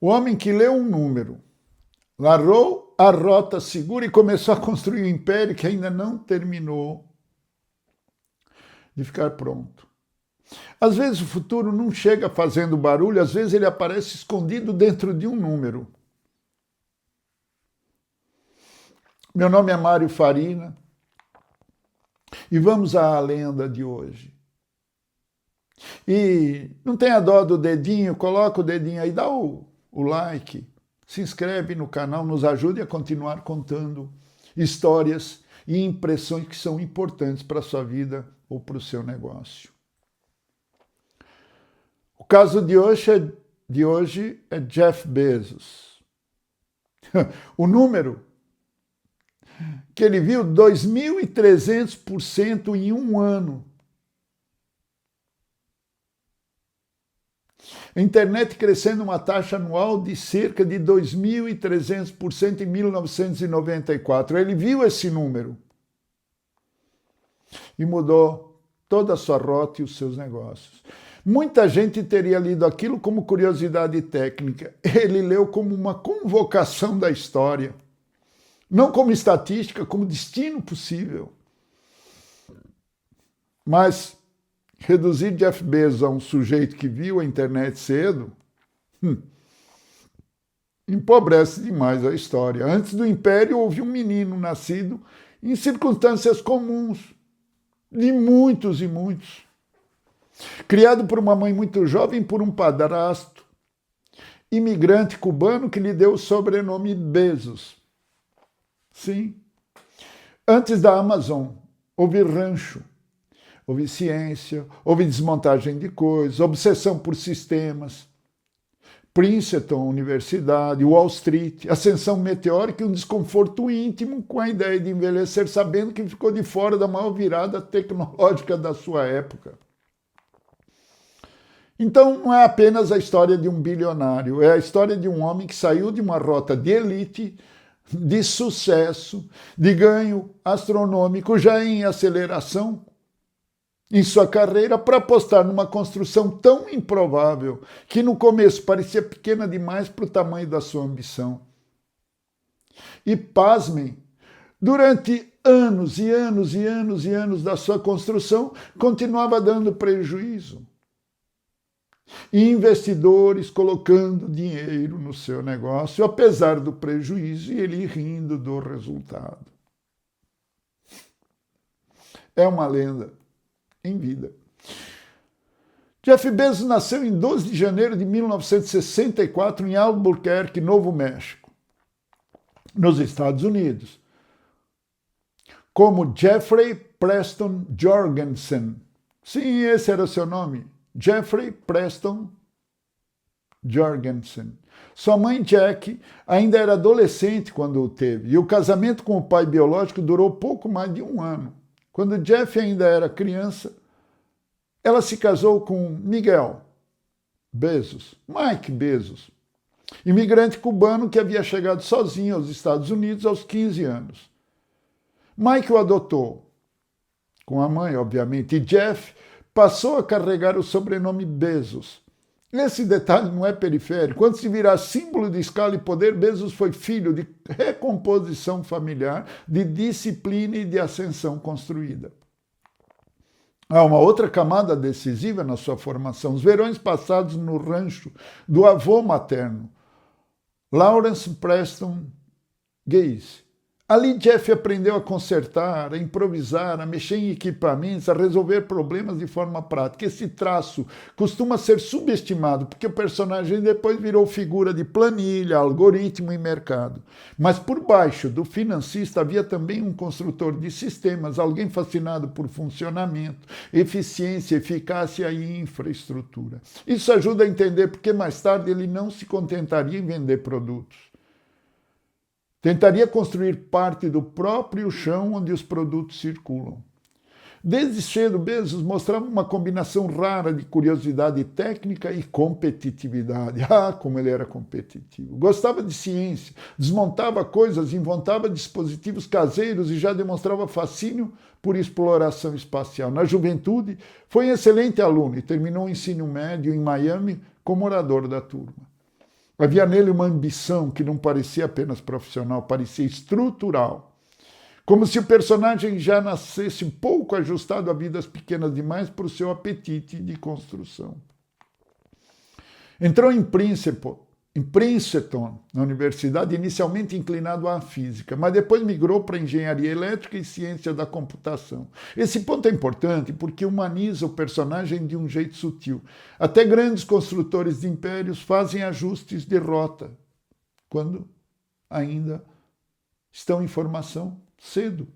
O homem que leu um número, largou a rota segura e começou a construir um império que ainda não terminou de ficar pronto. Às vezes o futuro não chega fazendo barulho, às vezes ele aparece escondido dentro de um número. Meu nome é Mário Farina e vamos à lenda de hoje. E não tenha dó do dedinho, coloca o dedinho aí, dá o like, se inscreve no canal, nos ajude a continuar contando histórias e impressões que são importantes para a sua vida ou para o seu negócio. O caso de hoje é Jeff Bezos. O número que ele viu 2.300% em um ano. A internet crescendo uma taxa anual de cerca de 2.300% em 1994. Ele viu esse número e mudou toda a sua rota e os seus negócios. Muita gente teria lido aquilo como curiosidade técnica. Ele leu como uma convocação da história. Não como estatística, como destino possível. Mas reduzir Jeff Bezos a um sujeito que viu a internet cedo empobrece demais a história. Antes do império, houve um menino nascido em circunstâncias comuns, de muitos e muitos. Criado por uma mãe muito jovem, por um padrasto, imigrante cubano que lhe deu o sobrenome Bezos. Sim. Antes da Amazon, houve rancho, houve ciência, houve desmontagem de coisas, obsessão por sistemas, Princeton, Universidade, Wall Street, ascensão meteórica e um desconforto íntimo com a ideia de envelhecer sabendo que ficou de fora da maior virada tecnológica da sua época. Então, não é apenas a história de um bilionário, é a história de um homem que saiu de uma rota de elite, de sucesso, de ganho astronômico, já em aceleração em sua carreira, para apostar numa construção tão improvável que no começo parecia pequena demais para o tamanho da sua ambição. E pasmem, durante anos e anos e anos e anos da sua construção, continuava dando prejuízo. E investidores colocando dinheiro no seu negócio, apesar do prejuízo, e ele rindo do resultado. É uma lenda em vida. Jeff Bezos nasceu em 12 de janeiro de 1964 em Albuquerque, Novo México, nos Estados Unidos, como Jeffrey Preston Jorgensen. Sim, esse era o seu nome. Jeffrey Preston Jorgensen. Sua mãe, Jack, ainda era adolescente quando o teve, e o casamento com o pai biológico durou pouco mais de um ano. Quando Jeff ainda era criança, ela se casou com Miguel Bezos, Mike Bezos, imigrante cubano que havia chegado sozinho aos Estados Unidos aos 15 anos. Mike o adotou, com a mãe, obviamente, e Jeff passou a carregar o sobrenome Bezos. Esse detalhe não é periférico. Quando se virar símbolo de escala e poder, Bezos foi filho de recomposição familiar, de disciplina e de ascensão construída. Há uma outra camada decisiva na sua formação, os verões passados no rancho do avô materno, Lawrence Preston Gaze. Ali Jeff aprendeu a consertar, a improvisar, a mexer em equipamentos, a resolver problemas de forma prática. Esse traço costuma ser subestimado, porque o personagem depois virou figura de planilha, algoritmo e mercado. Mas por baixo do financista havia também um construtor de sistemas, alguém fascinado por funcionamento, eficiência, eficácia e infraestrutura. Isso ajuda a entender porque mais tarde ele não se contentaria em vender produtos. Tentaria construir parte do próprio chão onde os produtos circulam. Desde cedo, Bezos mostrava uma combinação rara de curiosidade técnica e competitividade. Ah, como ele era competitivo! Gostava de ciência, desmontava coisas, inventava dispositivos caseiros e já demonstrava fascínio por exploração espacial. Na juventude, foi um excelente aluno e terminou o ensino médio em Miami como orador da turma. Havia nele uma ambição que não parecia apenas profissional, parecia estrutural. Como se o personagem já nascesse pouco ajustado a vidas pequenas demais para o seu apetite de construção. Entrou em Princeton, na universidade, inicialmente inclinado à física, mas depois migrou para engenharia elétrica e ciência da computação. Esse ponto é importante porque humaniza o personagem de um jeito sutil. Até grandes construtores de impérios fazem ajustes de rota, quando ainda estão em formação cedo.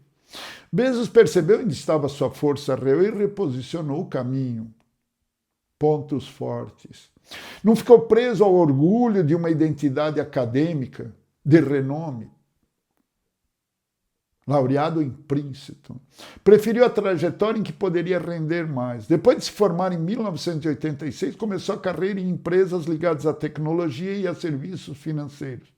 Bezos percebeu onde estava sua força real e reposicionou o caminho. Pontos fortes. Não ficou preso ao orgulho de uma identidade acadêmica de renome. Laureado em Princeton. Preferiu a trajetória em que poderia render mais. Depois de se formar em 1986, começou a carreira em empresas ligadas à tecnologia e a serviços financeiros.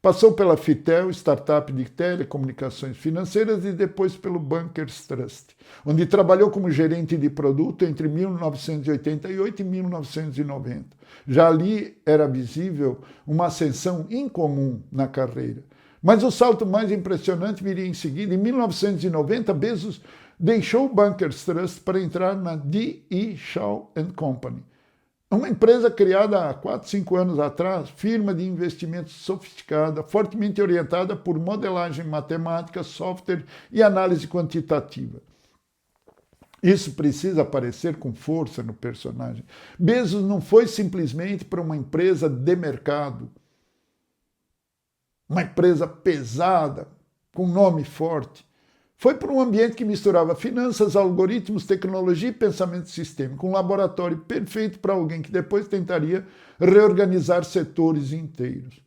Passou pela Fitel, startup de telecomunicações financeiras, e depois pelo Bankers Trust, onde trabalhou como gerente de produto entre 1988 e 1990. Já ali era visível uma ascensão incomum na carreira. Mas o salto mais impressionante viria em seguida. Em 1990, Bezos deixou o Bankers Trust para entrar na D.E. Shaw Company, uma empresa criada há 4, 5 anos atrás, firma de investimentos sofisticada, fortemente orientada por modelagem matemática, software e análise quantitativa. Isso precisa aparecer com força no personagem. Bezos não foi simplesmente para uma empresa de mercado, uma empresa pesada, com nome forte. Foi para um ambiente que misturava finanças, algoritmos, tecnologia e pensamento sistêmico, um laboratório perfeito para alguém que depois tentaria reorganizar setores inteiros.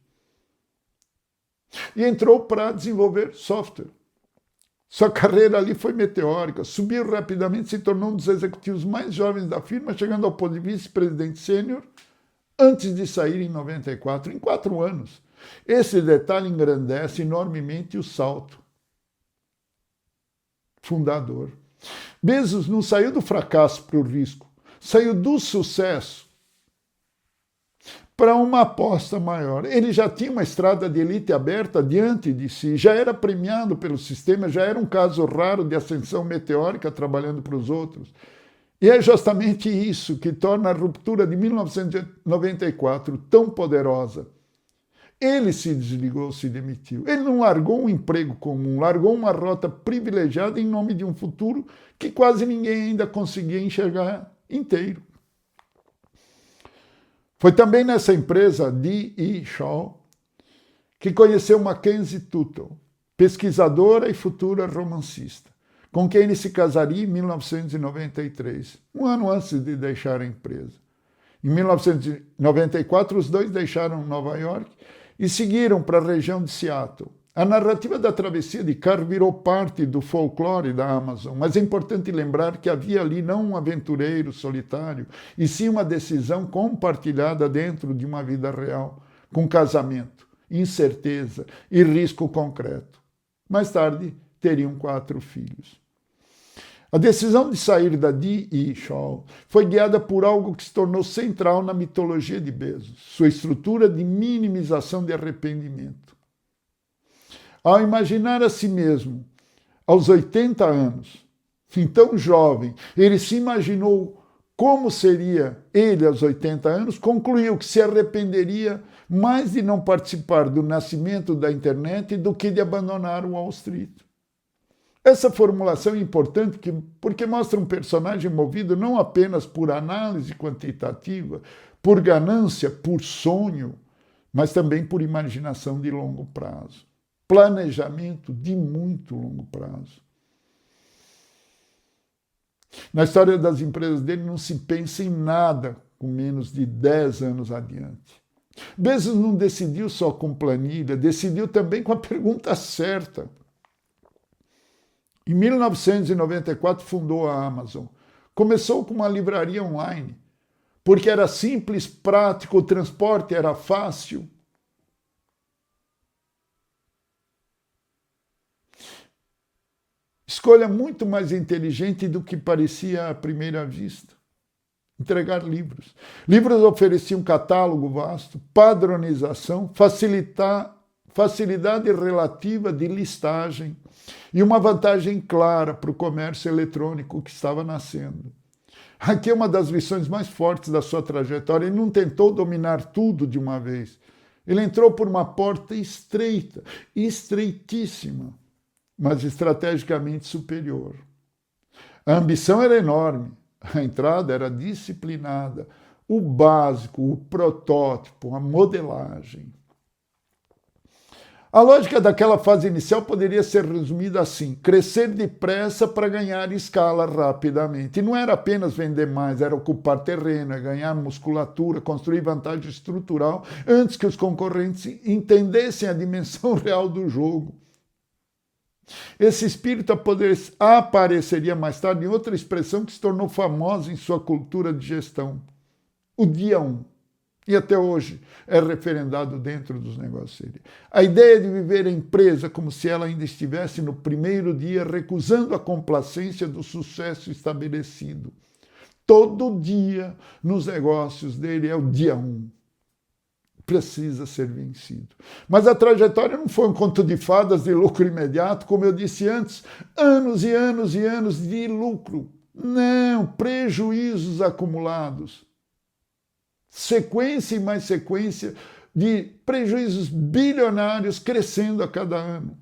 E entrou para desenvolver software. Sua carreira ali foi meteórica, subiu rapidamente, se tornou um dos executivos mais jovens da firma, chegando ao posto de vice-presidente sênior antes de sair em 94, em 4 anos. Esse detalhe engrandece enormemente o salto fundador. Bezos não saiu do fracasso para o risco, saiu do sucesso para uma aposta maior. Ele já tinha uma estrada de elite aberta diante de si, já era premiado pelo sistema, já era um caso raro de ascensão meteórica trabalhando para os outros. E é justamente isso que torna a ruptura de 1994 tão poderosa. Ele se desligou, se demitiu. Ele não largou um emprego comum, largou uma rota privilegiada em nome de um futuro que quase ninguém ainda conseguia enxergar inteiro. Foi também nessa empresa, D.E. Shaw, que conheceu Mackenzie Tuttle, pesquisadora e futura romancista, com quem ele se casaria em 1993, um ano antes de deixar a empresa. Em 1994, os dois deixaram Nova York e seguiram para a região de Seattle. A narrativa da travessia de carro virou parte do folclore da Amazon, mas é importante lembrar que havia ali não um aventureiro solitário, e sim uma decisão compartilhada dentro de uma vida real, com casamento, incerteza e risco concreto. Mais tarde, teriam 4 filhos. A decisão de sair da D.E. Shaw foi guiada por algo que se tornou central na mitologia de Bezos, sua estrutura de minimização de arrependimento. Ao imaginar a si mesmo, aos 80 anos, então jovem, ele se imaginou como seria ele aos 80 anos, concluiu que se arrependeria mais de não participar do nascimento da internet do que de abandonar o Wall Street. Essa formulação é importante porque mostra um personagem movido não apenas por análise quantitativa, por ganância, por sonho, mas também por imaginação de longo prazo. Planejamento de muito longo prazo. Na história das empresas dele não se pensa em nada com menos de 10 anos adiante. Bezos não decidiu só com planilha, decidiu também com a pergunta certa. Em 1994 fundou a Amazon. Começou com uma livraria online, porque era simples, prático, o transporte era fácil. Escolha muito mais inteligente do que parecia à primeira vista. entregar livros. Livros ofereciam um catálogo vasto, padronização, facilidade relativa de listagem e uma vantagem clara para o comércio eletrônico que estava nascendo. Aqui é uma das lições mais fortes da sua trajetória. Ele não tentou dominar tudo de uma vez. Ele entrou por uma porta estreita, estreitíssima, mas estrategicamente superior. A ambição era enorme, a entrada era disciplinada, o básico, o protótipo, a modelagem. A lógica daquela fase inicial poderia ser resumida assim: crescer depressa para ganhar escala rapidamente. E não era apenas vender mais, era ocupar terreno, ganhar musculatura, construir vantagem estrutural antes que os concorrentes entendessem a dimensão real do jogo. Esse espírito apareceria mais tarde em outra expressão que se tornou famosa em sua cultura de gestão: o dia 1. E até hoje é referendado dentro dos negócios dele. A ideia de viver a empresa como se ela ainda estivesse no primeiro dia, recusando a complacência do sucesso estabelecido. Todo dia nos negócios dele é o dia 1. Precisa ser vencido. Mas a trajetória não foi um conto de fadas de lucro imediato, como eu disse antes, anos e anos e anos de lucro. Não, prejuízos acumulados. Sequência e mais sequência de prejuízos bilionários crescendo a cada ano.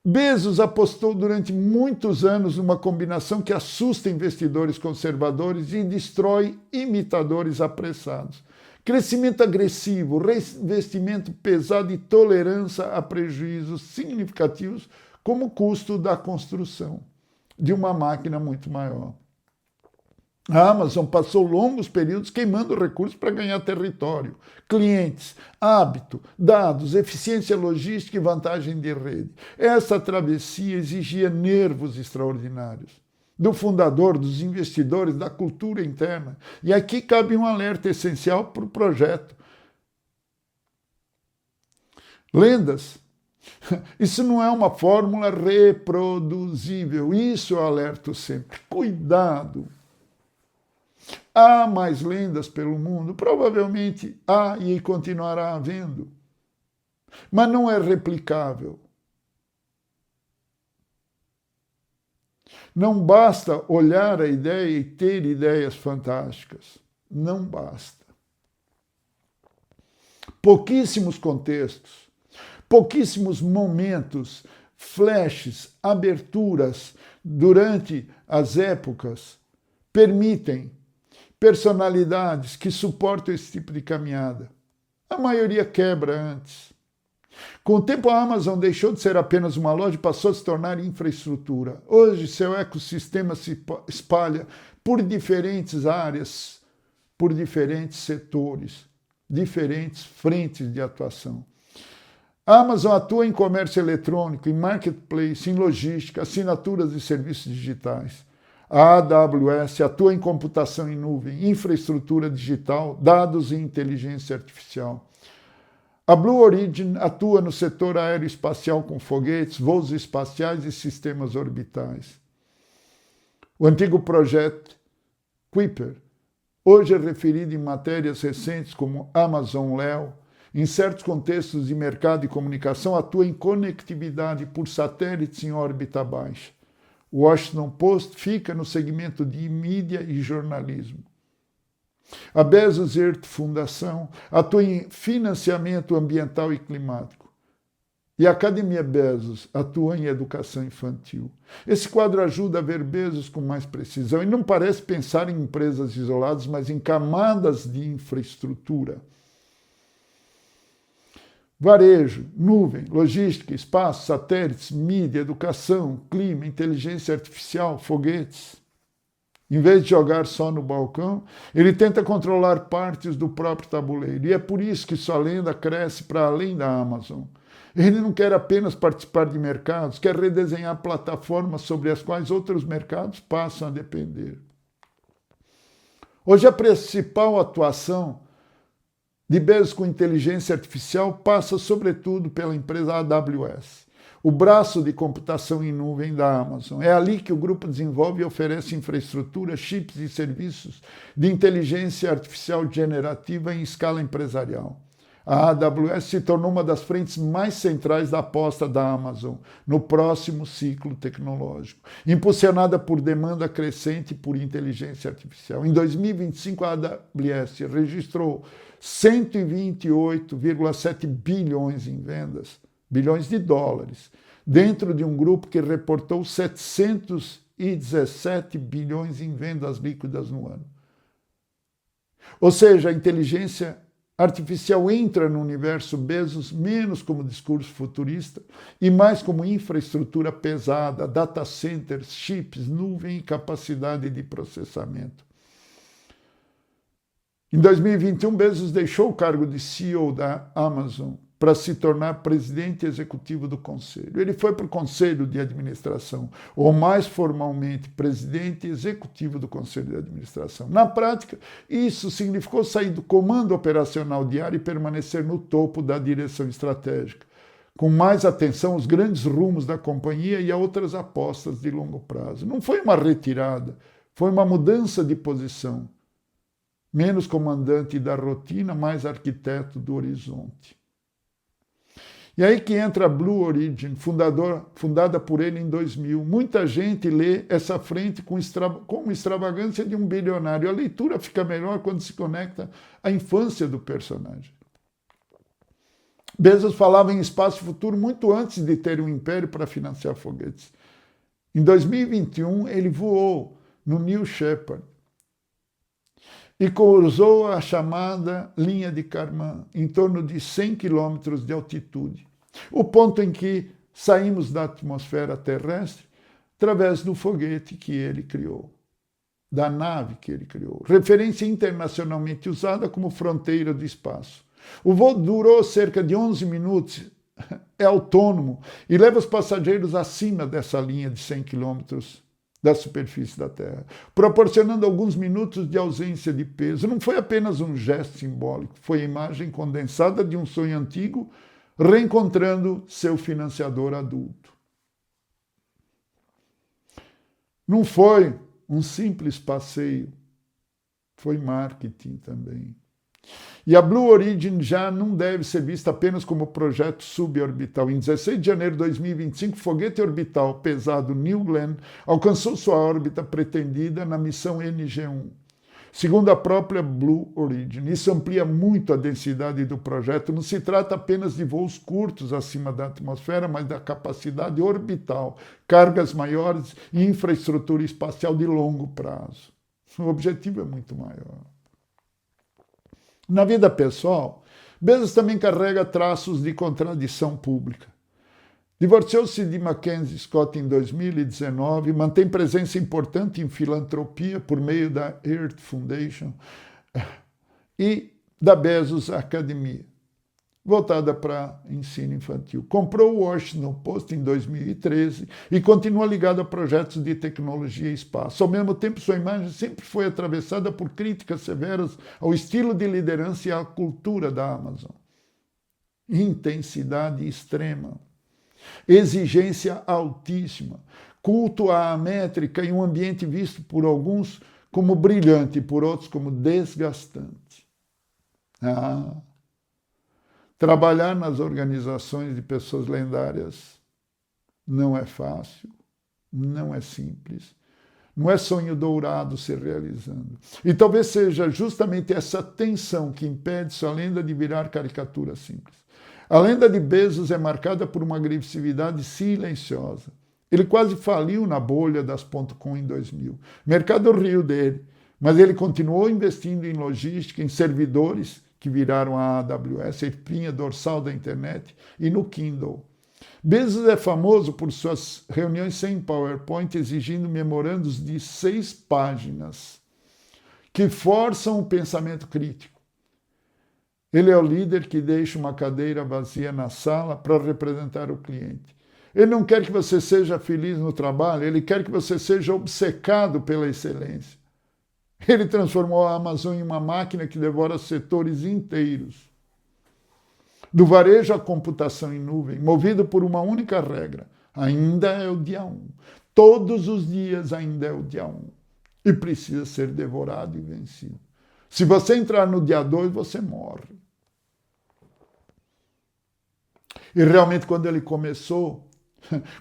Bezos apostou durante muitos anos numa combinação que assusta investidores conservadores e destrói imitadores apressados. Crescimento agressivo, reinvestimento pesado e tolerância a prejuízos significativos como custo da construção de uma máquina muito maior. A Amazon passou longos períodos queimando recursos para ganhar território, clientes, hábito, dados, eficiência logística e vantagem de rede. Essa travessia exigia nervos extraordinários do fundador, dos investidores, da cultura interna. E aqui cabe um alerta essencial para o projeto. Lendas. Isso não é uma fórmula reproduzível. Isso eu alerto sempre. Cuidado. Há mais lendas pelo mundo? Provavelmente há e continuará havendo. Mas não é replicável. Não basta olhar a ideia e ter ideias fantásticas. Não basta. Pouquíssimos contextos, pouquíssimos momentos, flashes, aberturas durante as épocas permitem personalidades que suportam esse tipo de caminhada. A maioria quebra antes. Com o tempo, a Amazon deixou de ser apenas uma loja e passou a se tornar infraestrutura. Hoje, seu ecossistema se espalha por diferentes áreas, por diferentes setores, diferentes frentes de atuação. A Amazon atua em comércio eletrônico, em marketplace, em logística, assinaturas e serviços digitais. A AWS atua em computação em nuvem, infraestrutura digital, dados e inteligência artificial. A Blue Origin atua no setor aeroespacial com foguetes, voos espaciais e sistemas orbitais. O antigo projeto Kuiper, hoje é referido em matérias recentes como Amazon Leo, em certos contextos de mercado e comunicação, atua em conectividade por satélites em órbita baixa. O Washington Post fica no segmento de mídia e jornalismo. A Bezos Earth Fundação atua em financiamento ambiental e climático. E a Academia Bezos atua em educação infantil. Esse quadro ajuda a ver Bezos com mais precisão e não parece pensar em empresas isoladas, mas em camadas de infraestrutura. Varejo, nuvem, logística, espaço, satélites, mídia, educação, clima, inteligência artificial, foguetes. Em vez de jogar só no balcão, ele tenta controlar partes do próprio tabuleiro. E é por isso que sua lenda cresce para além da Amazon. Ele não quer apenas participar de mercados, quer redesenhar plataformas sobre as quais outros mercados passam a depender. Hoje, a principal atuação de Bezos com inteligência artificial passa, sobretudo, pela empresa AWS. o braço de computação em nuvem da Amazon. É ali que o grupo desenvolve e oferece infraestrutura, chips e serviços de inteligência artificial generativa em escala empresarial. A AWS se tornou uma das frentes mais centrais da aposta da Amazon no próximo ciclo tecnológico, impulsionada por demanda crescente por inteligência artificial. Em 2025, a AWS registrou 128,7 bilhões em vendas, bilhões de dólares, dentro de um grupo que reportou 717 bilhões em vendas líquidas no ano. Ou seja, a inteligência artificial entra no universo Bezos menos como discurso futurista e mais como infraestrutura pesada, data centers, chips, nuvem e capacidade de processamento. Em 2021, Bezos deixou o cargo de CEO da Amazon para se tornar presidente executivo do conselho. Ele foi para o conselho de administração, ou mais formalmente, presidente executivo do conselho de administração. Na prática, isso significou sair do comando operacional diário e permanecer no topo da direção estratégica, com mais atenção aos grandes rumos da companhia e a outras apostas de longo prazo. Não foi uma retirada, foi uma mudança de posição. Menos comandante da rotina, mais arquiteto do horizonte. E aí que entra a Blue Origin, fundada por ele em 2000. Muita gente lê essa frente com extravagância de um bilionário. A leitura fica melhor quando se conecta à infância do personagem. Bezos falava em espaço futuro muito antes de ter um império para financiar foguetes. Em 2021, ele voou no New Shepard e cruzou a chamada linha de Kármán, em torno de 100 quilômetros de altitude, o ponto em que saímos da atmosfera terrestre através do foguete que ele criou, da nave que ele criou, referência internacionalmente usada como fronteira do espaço. O voo durou cerca de 11 minutos, é autônomo e leva os passageiros acima dessa linha de 100 quilômetros da superfície da Terra, proporcionando alguns minutos de ausência de peso. Não foi apenas um gesto simbólico, foi a imagem condensada de um sonho antigo reencontrando seu financiador adulto. Não foi um simples passeio, foi marketing também. E a Blue Origin já não deve ser vista apenas como projeto suborbital. Em 16 de janeiro de 2025, o foguete orbital pesado New Glenn alcançou sua órbita pretendida na missão NG-1. Segundo a própria Blue Origin, isso amplia muito a densidade do projeto. Não se trata apenas de voos curtos acima da atmosfera, mas da capacidade orbital, cargas maiores e infraestrutura espacial de longo prazo. O objetivo é muito maior. Na vida pessoal, Bezos também carrega traços de contradição pública. Divorciou-se de Mackenzie Scott em 2019, mantém presença importante em filantropia por meio da Earth Foundation e da Bezos Academy, voltada para ensino infantil. Comprou o Washington Post em 2013 e continua ligado a projetos de tecnologia e espaço. Ao mesmo tempo, sua imagem sempre foi atravessada por críticas severas ao estilo de liderança e à cultura da Amazon. Intensidade extrema, exigência altíssima, culto à métrica em um ambiente visto por alguns como brilhante e por outros como desgastante. Trabalhar nas organizações de pessoas lendárias não é fácil, não é simples, não é sonho dourado se realizando. E talvez seja justamente essa tensão que impede sua lenda de virar caricatura simples. A lenda de Bezos é marcada por uma agressividade silenciosa. Ele quase faliu na bolha das .com em 2000. O mercado riu dele, mas ele continuou investindo em logística, em servidores que viraram a AWS, a espinha dorsal da internet, e no Kindle. Bezos é famoso por suas reuniões sem PowerPoint, exigindo memorandos de 6 páginas, que forçam o pensamento crítico. Ele é o líder que deixa uma cadeira vazia na sala para representar o cliente. Ele não quer que você seja feliz no trabalho, ele quer que você seja obcecado pela excelência. Ele transformou a Amazon em uma máquina que devora setores inteiros. do varejo à computação em nuvem, movido por uma única regra. Ainda é o dia 1. Todos os dias ainda é o dia 1. E precisa ser devorado e vencido. Se você entrar no dia 2, você morre. E realmente, quando ele começou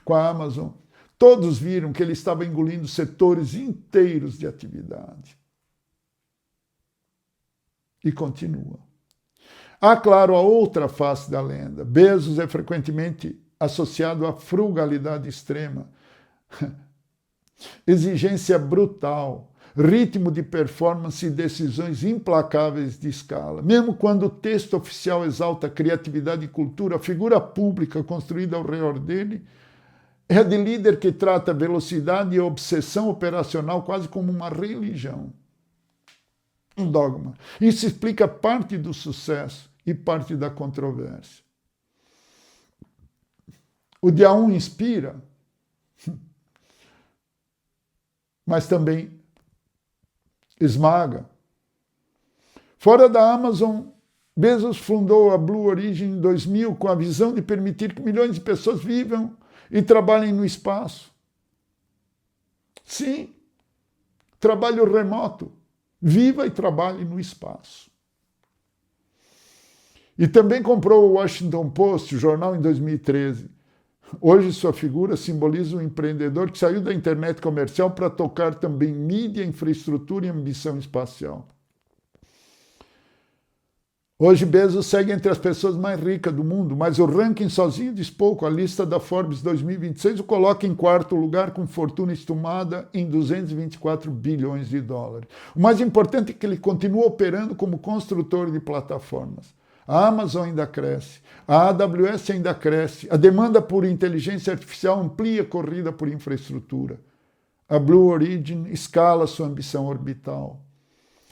com a Amazon, todos viram que ele estava engolindo setores inteiros de atividade. E continua. Há, claro, a outra face da lenda. Bezos é frequentemente associado à frugalidade extrema, exigência brutal, ritmo de performance e decisões implacáveis de escala. Mesmo quando o texto oficial exalta criatividade e cultura, a figura pública construída ao redor dele é a de líder que trata a velocidade e a obsessão operacional quase como uma religião. Um dogma. Isso explica parte do sucesso e parte da controvérsia. O dia 1 inspira, mas também esmaga. Fora da Amazon, Bezos fundou a Blue Origin em 2000 com a visão de permitir que milhões de pessoas vivam e trabalhem no espaço. Sim, trabalho remoto. Viva e trabalhe no espaço. E também comprou o Washington Post, o jornal, em 2013. Hoje sua figura simboliza um empreendedor que saiu da internet comercial para tocar também mídia, infraestrutura e ambição espacial. Hoje Bezos segue entre as pessoas mais ricas do mundo, mas o ranking sozinho diz pouco. A lista da Forbes 2026 o coloca em quarto lugar com fortuna estimada em 224 bilhões de dólares. O mais importante é que ele continua operando como construtor de plataformas. A Amazon ainda cresce, a AWS ainda cresce, a demanda por inteligência artificial amplia a corrida por infraestrutura. A Blue Origin escala sua ambição orbital.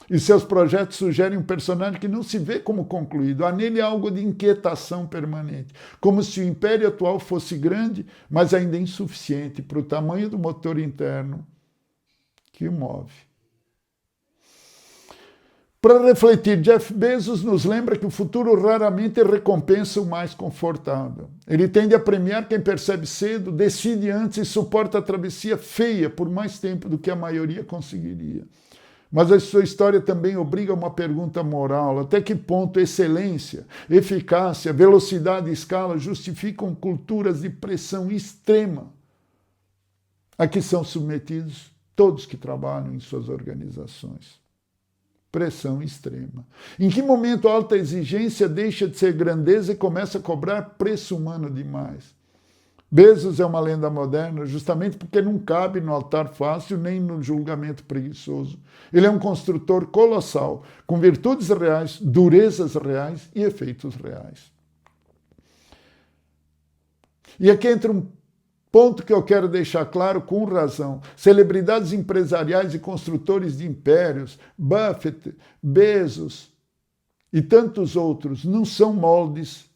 E seus projetos sugerem um personagem que não se vê como concluído. Há nele algo de inquietação permanente, como se o império atual fosse grande, mas ainda insuficiente para o tamanho do motor interno que o move. Para refletir, Jeff Bezos nos lembra que o futuro raramente recompensa o mais confortável. Ele tende a premiar quem percebe cedo, decide antes e suporta a travessia feia por mais tempo do que a maioria conseguiria. Mas a sua história também obriga a uma pergunta moral. Até que ponto excelência, eficácia, velocidade e escala justificam culturas de pressão extrema a que são submetidos todos que trabalham em suas organizações? Pressão extrema. Em que momento a alta exigência deixa de ser grandeza e começa a cobrar preço humano demais? Bezos é uma lenda moderna justamente porque não cabe no altar fácil nem no julgamento preguiçoso. Ele é um construtor colossal, com virtudes reais, durezas reais e efeitos reais. E aqui entra um ponto que eu quero deixar claro com razão. Celebridades empresariais e construtores de impérios, Buffett, Bezos e tantos outros, não são moldes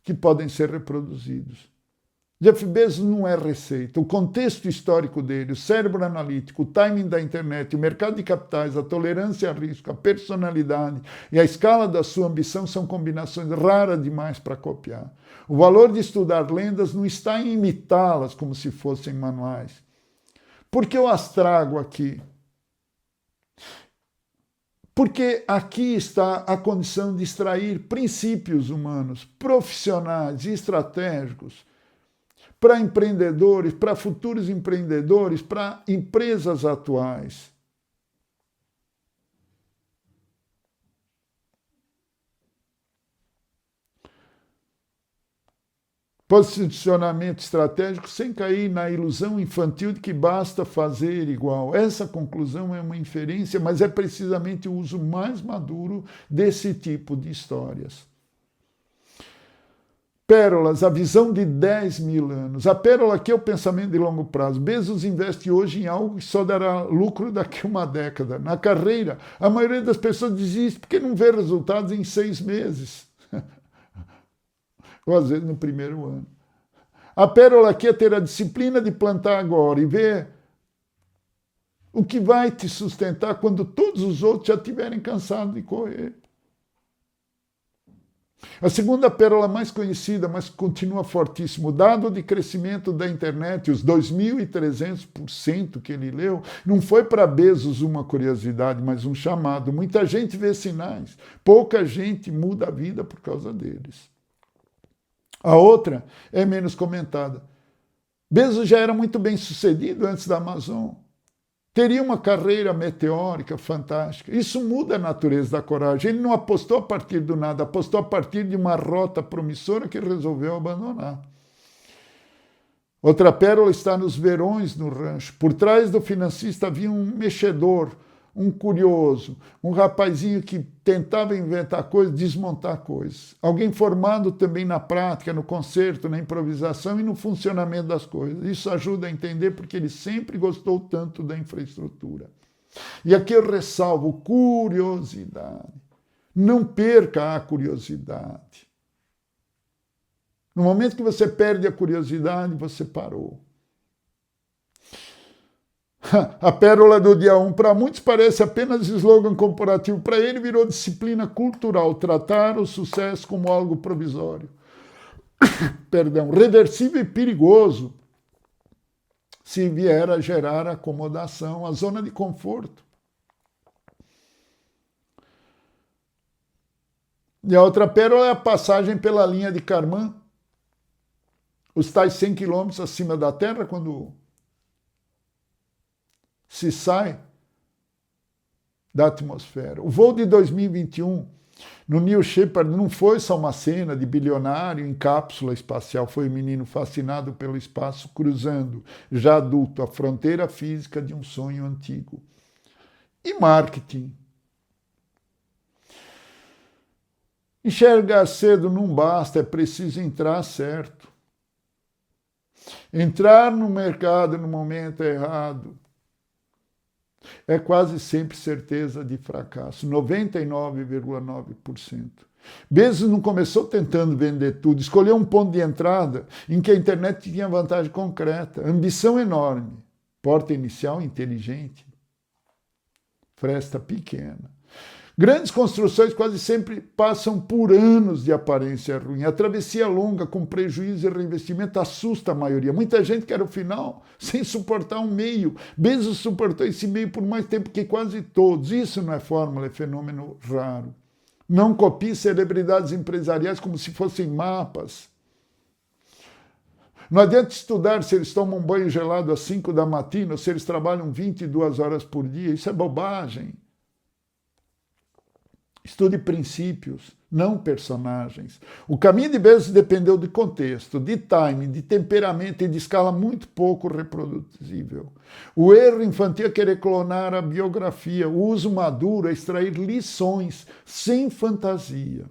que podem ser reproduzidos. Jeff Bezos não é receita. O contexto histórico dele, o cérebro analítico, o timing da internet, o mercado de capitais, a tolerância a risco, a personalidade e a escala da sua ambição são combinações raras demais para copiar. O valor de estudar lendas não está em imitá-las como se fossem manuais. Por que eu as trago aqui? Porque aqui está a condição de extrair princípios humanos, profissionais e estratégicos para empreendedores, para futuros empreendedores, para empresas atuais. Posicionamento estratégico sem cair na ilusão infantil de que basta fazer igual. Essa conclusão é uma inferência, mas é precisamente o uso mais maduro desse tipo de histórias. Pérolas, a visão de 10 mil anos. A pérola aqui é o pensamento de longo prazo. Bezos investe hoje em algo que só dará lucro daqui a uma década. Na carreira, a maioria das pessoas desiste porque não vê resultados em 6 meses. Ou às vezes no primeiro ano. A pérola aqui é ter a disciplina de plantar agora e ver o que vai te sustentar quando todos os outros já estiverem cansados de correr. A segunda pérola mais conhecida, mas continua fortíssimo, o dado de crescimento da internet, os 2.300% que ele leu, não foi para Bezos uma curiosidade, mas um chamado. Muita gente vê sinais, pouca gente muda a vida por causa deles. A outra é menos comentada. Bezos já era muito bem sucedido antes da Amazon. Teria uma carreira meteórica, fantástica. Isso muda a natureza da coragem. Ele não apostou a partir do nada, apostou a partir de uma rota promissora que resolveu abandonar. Outra pérola está nos verões no rancho. Por trás do financista havia um mexedor, um curioso, um rapazinho que tentava inventar coisas, desmontar coisas. Alguém formado também na prática, no conserto, na improvisação e no funcionamento das coisas. Isso ajuda a entender porque ele sempre gostou tanto da infraestrutura. E aqui eu ressalvo curiosidade. Não perca a curiosidade. No momento que você perde a curiosidade, você parou. A pérola do dia 1, para muitos parece apenas slogan corporativo, para ele virou disciplina cultural, tratar o sucesso como algo provisório. Perdão, reversível e perigoso se vier a gerar acomodação, a zona de conforto. E a outra pérola é a passagem pela linha de Kármán, os tais 100 quilômetros acima da Terra, quando se sai da atmosfera. O voo de 2021 no New Shepard não foi só uma cena de bilionário em cápsula espacial, foi um menino fascinado pelo espaço cruzando, já adulto, a fronteira física de um sonho antigo. E marketing. Enxergar cedo não basta, é preciso entrar certo. Entrar no mercado no momento errado é quase sempre certeza de fracasso, 99,9%. Bezos não começou tentando vender tudo, escolheu um ponto de entrada em que a internet tinha vantagem concreta, ambição enorme, porta inicial inteligente, fresta pequena. Grandes construções quase sempre passam por anos de aparência ruim. A travessia longa, com prejuízo e reinvestimento, assusta a maioria. Muita gente quer o final sem suportar um meio. Bezos suportou esse meio por mais tempo que quase todos. Isso não é fórmula, é fenômeno raro. Não copie celebridades empresariais como se fossem mapas. Não adianta estudar se eles tomam banho gelado às 5 da matina ou se eles trabalham 22 horas por dia. Isso é bobagem. Estude princípios, não personagens. O caminho de Bezos dependeu de contexto, de timing, de temperamento e de escala muito pouco reproduzível. O erro infantil é querer clonar a biografia. O uso maduro é extrair lições sem fantasia.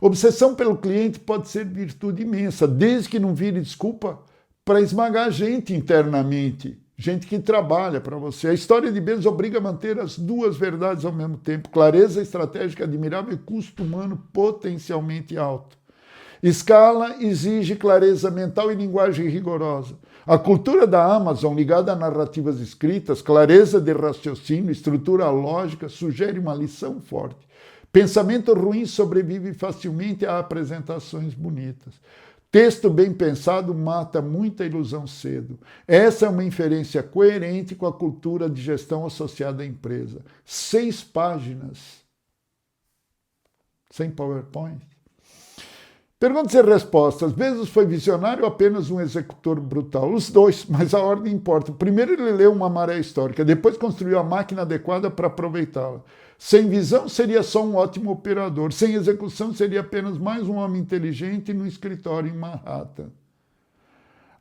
Obsessão pelo cliente pode ser virtude imensa, desde que não vire desculpa para esmagar a gente internamente. Gente que trabalha para você. A história de Bezos obriga a manter as duas verdades ao mesmo tempo. Clareza estratégica admirável e custo humano potencialmente alto. Escala exige clareza mental e linguagem rigorosa. A cultura da Amazon, ligada a narrativas escritas, clareza de raciocínio, estrutura lógica, sugere uma lição forte. Pensamento ruim sobrevive facilmente a apresentações bonitas. Texto bem pensado mata muita ilusão cedo. Essa é uma inferência coerente com a cultura de gestão associada à empresa. 6 páginas. Sem PowerPoint. Perguntas e respostas. Bezos foi visionário ou apenas um executor brutal? Os dois, mas a ordem importa. Primeiro ele leu uma maré histórica, depois construiu a máquina adequada para aproveitá-la. Sem visão, seria só um ótimo operador. Sem execução, seria apenas mais um homem inteligente no escritório em Manhattan.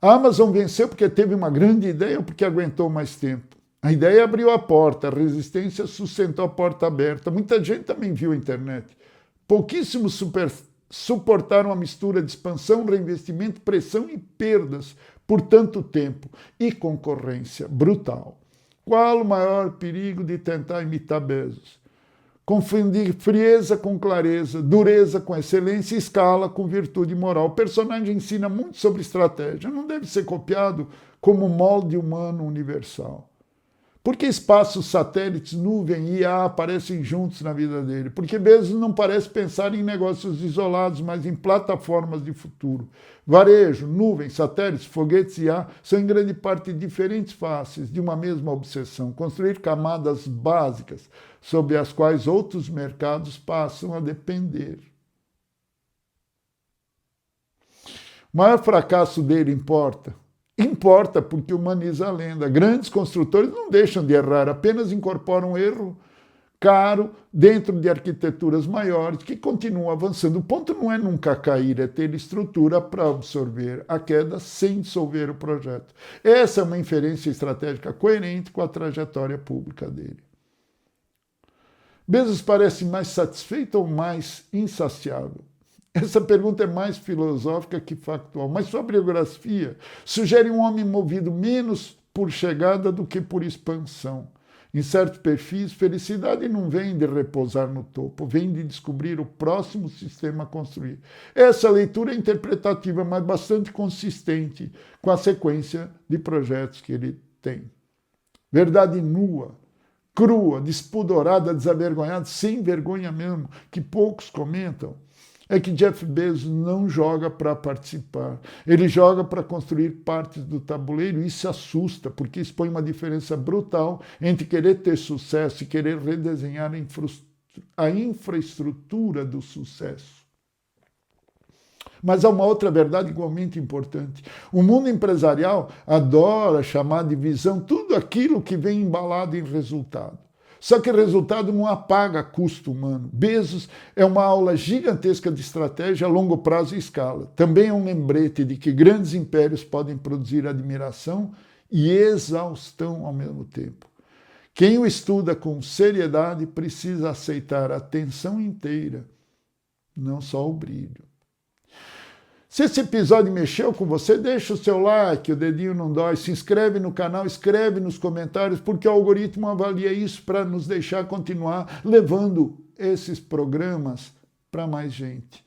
A Amazon venceu porque teve uma grande ideia ou porque aguentou mais tempo? A ideia abriu a porta, a resistência sustentou a porta aberta. Muita gente também viu a internet. Pouquíssimos suportaram a mistura de expansão, reinvestimento, pressão e perdas por tanto tempo. E concorrência brutal. Qual o maior perigo de tentar imitar Bezos? Confundir frieza com clareza, dureza com excelência e escala com virtude moral. O personagem ensina muito sobre estratégia. Não deve ser copiado como molde humano universal. Por que espaço, satélites, nuvem e IA aparecem juntos na vida dele? Porque Bezos não parece pensar em negócios isolados, mas em plataformas de futuro. Varejo, nuvem, satélites, foguetes e IA são em grande parte diferentes faces de uma mesma obsessão, construir camadas básicas sobre as quais outros mercados passam a depender. O maior fracasso dele importa? Importa porque humaniza a lenda. Grandes construtores não deixam de errar, apenas incorporam erro caro dentro de arquiteturas maiores que continuam avançando. O ponto não é nunca cair, é ter estrutura para absorver a queda sem dissolver o projeto. Essa é uma inferência estratégica coerente com a trajetória pública dele. Bezos parece mais satisfeito ou mais insaciável? Essa pergunta é mais filosófica que factual, mas sua biografia sugere um homem movido menos por chegada do que por expansão. Em certos perfis, felicidade não vem de repousar no topo, vem de descobrir o próximo sistema a construir. Essa leitura é interpretativa, mas bastante consistente com a sequência de projetos que ele tem. Verdade nua, crua, despudorada, desavergonhada, sem vergonha mesmo, que poucos comentam, é que Jeff Bezos não joga para participar. Ele joga para construir partes do tabuleiro e isso assusta, porque expõe uma diferença brutal entre querer ter sucesso e querer redesenhar a infraestrutura do sucesso. Mas há uma outra verdade igualmente importante. O mundo empresarial adora chamar de visão tudo aquilo que vem embalado em resultado. Só que o resultado não apaga custo humano. Bezos é uma aula gigantesca de estratégia a longo prazo e escala. Também é um lembrete de que grandes impérios podem produzir admiração e exaustão ao mesmo tempo. Quem o estuda com seriedade precisa aceitar a atenção inteira, não só o brilho. Se esse episódio mexeu com você, deixa o seu like, o dedinho não dói, se inscreve no canal, escreve nos comentários, porque o algoritmo avalia isso para nos deixar continuar levando esses programas para mais gente.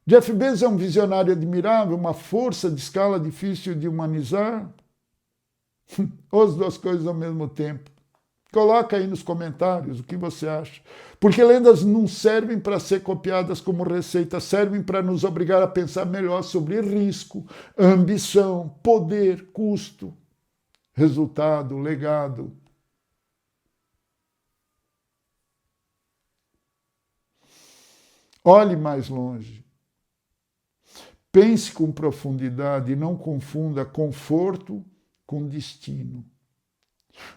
Jeff Bezos é um visionário admirável, uma força de escala difícil de humanizar? Ou as duas coisas ao mesmo tempo? Coloca aí nos comentários o que você acha. Porque lendas não servem para ser copiadas como receita, servem para nos obrigar a pensar melhor sobre risco, ambição, poder, custo, resultado, legado. Olhe mais longe. Pense com profundidade e não confunda conforto com destino.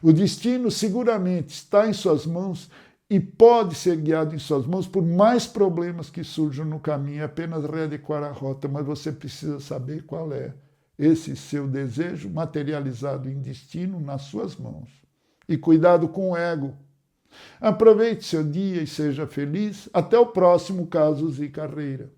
O destino seguramente está em suas mãos e pode ser guiado em suas mãos por mais problemas que surjam no caminho, é apenas readequar a rota, mas você precisa saber qual é esse seu desejo materializado em destino nas suas mãos. E cuidado com o ego. Aproveite seu dia e seja feliz. Até o próximo Casos e Carreira.